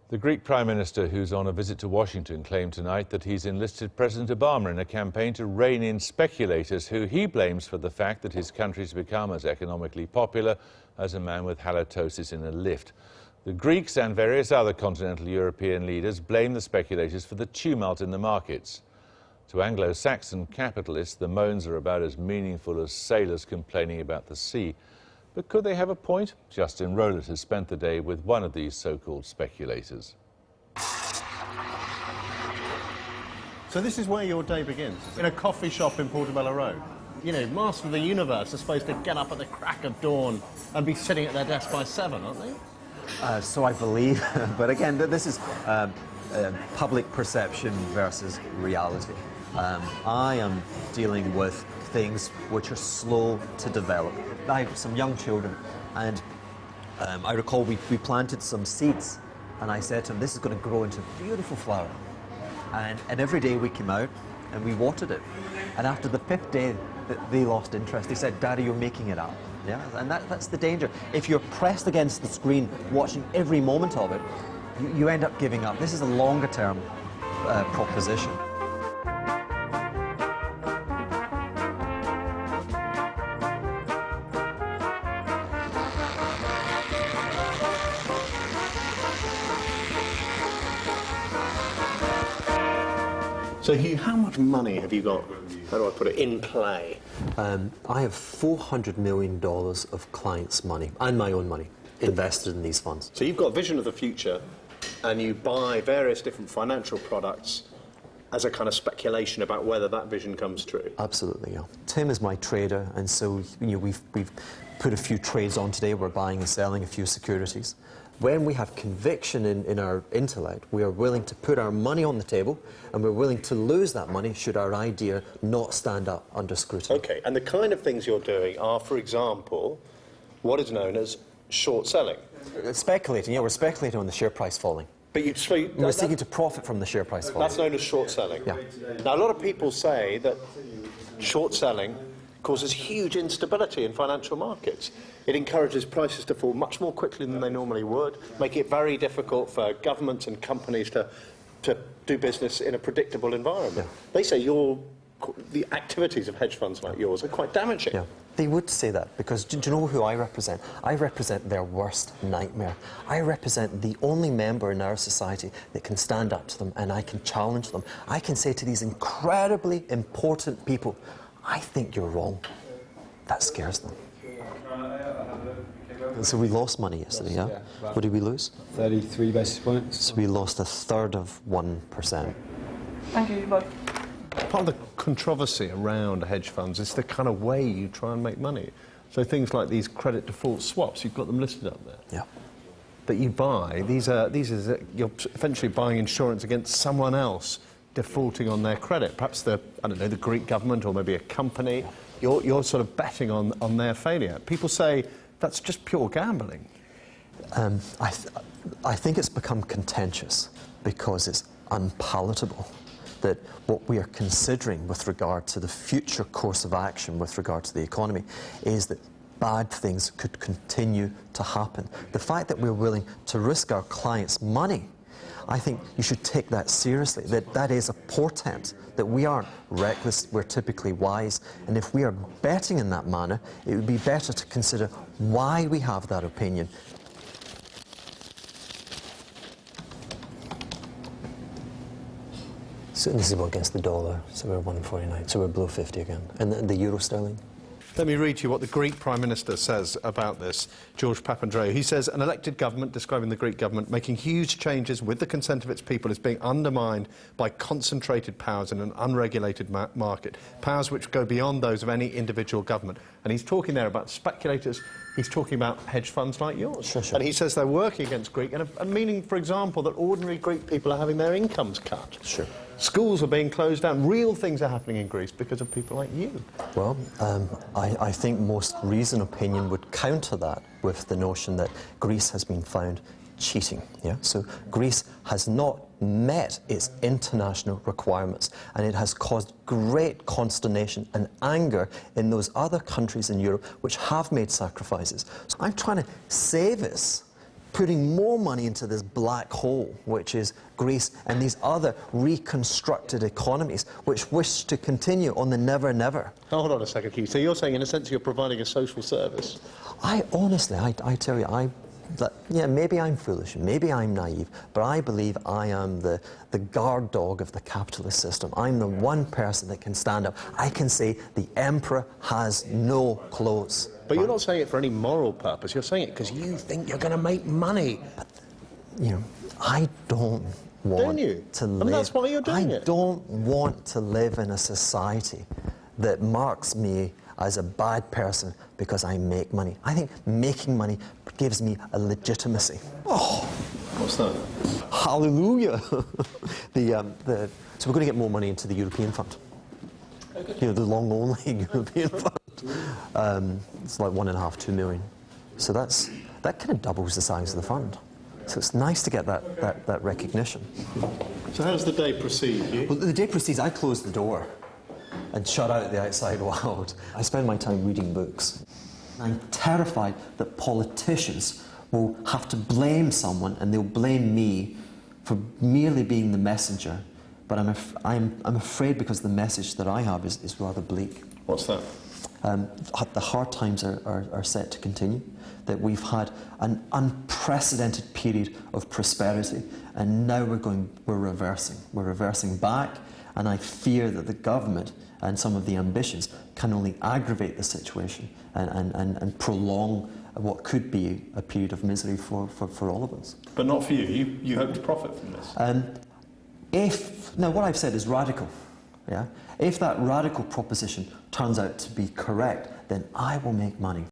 The Greek Prime Minister, who's on a visit to Washington, claimed tonight that he's enlisted President Obama in a campaign to rein in speculators who he blames for the fact that his country's become as economically popular as a man with halitosis in a lift. The Greeks and various other continental European leaders blame the speculators for the tumult in the markets. To Anglo-Saxon capitalists, the moans are about as meaningful as sailors complaining about the sea. But could they have a point? Justin Rowlett has spent the day with one of these so-called speculators. So this is where your day begins, in a coffee shop in Portobello Road. You know, Master of the Universe are supposed to get up at the crack of dawn and be sitting at their desk by 7, aren't they? So I believe, but again, this is public perception versus reality. I am dealing with things which are slow to develop. I have some young children, and I recall we planted some seeds, and I said to them, this is going to grow into a beautiful flower. And every day we came out and we watered it. And after the 5th day, they lost interest. They said, Daddy, you're making it up. Yeah? And that's the danger. If you're pressed against the screen, watching every moment of it, you end up giving up. This is a longer-term proposition. So Hugh, how much money have you got, how do I put it, in play? I have $400 million of clients' money, and my own money, invested in these funds. So you've got a vision of the future, and you buy various different financial products as a kind of speculation about whether that vision comes true. Absolutely, yeah. Tim is my trader, and so we've put a few trades on today. We're buying and selling a few securities. When we have conviction in our intellect, we are willing to put our money on the table, and we're willing to lose that money should our idea not stand up under scrutiny. Okay, and the kind of things you're doing are, for example, what is known as short selling. Speculating, yeah, we're speculating on the share price falling. But we're seeking to profit from the share price falling. That's known as short selling. Yeah. Now, a lot of people say that short selling causes huge instability in financial markets. It encourages prices to fall much more quickly than they normally would, making it very difficult for governments and companies to do business in a predictable environment. Yeah. They say the activities of hedge funds like yours are quite damaging. Yeah. They would say that, because do you know who I represent? I represent their worst nightmare. I represent the only member in our society that can stand up to them, and I can challenge them. I can say to these incredibly important people, I think you're wrong. That scares them. And so we lost money yesterday, yeah? What did we lose? 33 basis points. So we lost 1/3 of 1%. Thank you, bye. Part of the controversy around hedge funds is the kind of way you try and make money. So things like these credit default swaps, you've got them listed up there. Yeah. That you buy, you're eventually buying insurance against someone else defaulting on their credit. Perhaps the Greek government or maybe a company. You're sort of betting on their failure. People say that's just pure gambling. I think it's become contentious because it's unpalatable that what we are considering with regard to the future course of action with regard to the economy is that bad things could continue to happen. The fact that we're willing to risk our clients' money, I think you should take that seriously, that is a portent, that we aren't reckless, we're typically wise, and if we are betting in that manner, it would be better to consider why we have that opinion. So this is against the dollar, so we're 1.49, so we're below 50 again. And the euro sterling? Let me read to you what the Greek Prime Minister says about this, George Papandreou. He says, an elected government, describing the Greek government, making huge changes with the consent of its people is being undermined by concentrated powers in an unregulated market, powers which go beyond those of any individual government. And he's talking there about speculators, he's talking about hedge funds like yours. Sure. And he says they're working against Greek, and meaning, for example, that ordinary Greek people are having their incomes cut. Sure. Schools are being closed down. Real things are happening in Greece because of people like you. Well, I think most reasoned opinion would counter that with the notion that Greece has been found cheating. Yeah? So Greece has not met its international requirements, and it has caused great consternation and anger in those other countries in Europe which have made sacrifices. So I'm trying to save us. putting more money into this black hole, which is Greece and these other reconstructed economies which wish to continue on the never-never. Hold on a second, Hugh. So you're saying, in a sense, you're providing a social service? Honestly, I tell you, yeah, maybe I'm foolish, maybe I'm naive, but I believe I am the guard dog of the capitalist system. I'm the one person that can stand up. I can say the emperor has no clothes. But you're not saying it for any moral purpose. You're saying it because you think you're going to make money. But, you know, I don't want to live... And that's why you're doing it. I don't want to live in a society that marks me as a bad person because I make money. I think making money gives me a legitimacy. Oh, what's that? Hallelujah! So we're going to get more money into the European fund. You know, the long-only European fund. It's like 1.5, 2 million. So that kind of doubles the size of the fund. So it's nice to get that recognition. So how does the day proceed, Hugh? Well, the day proceeds, I close the door and shut out the outside world. I spend my time reading books. I'm terrified that politicians will have to blame someone, and they'll blame me for merely being the messenger. But I'm afraid, because the message that I have is rather bleak. What's that? The hard times are set to continue, that we've had an unprecedented period of prosperity, and now we're reversing. We're reversing back, and I fear that the government and some of the ambitions can only aggravate the situation and prolong what could be a period of misery for all of us. But not for you. You hope to profit from this. Now, what I've said is radical. Yeah? If that radical proposition turns out to be correct, then I will make money.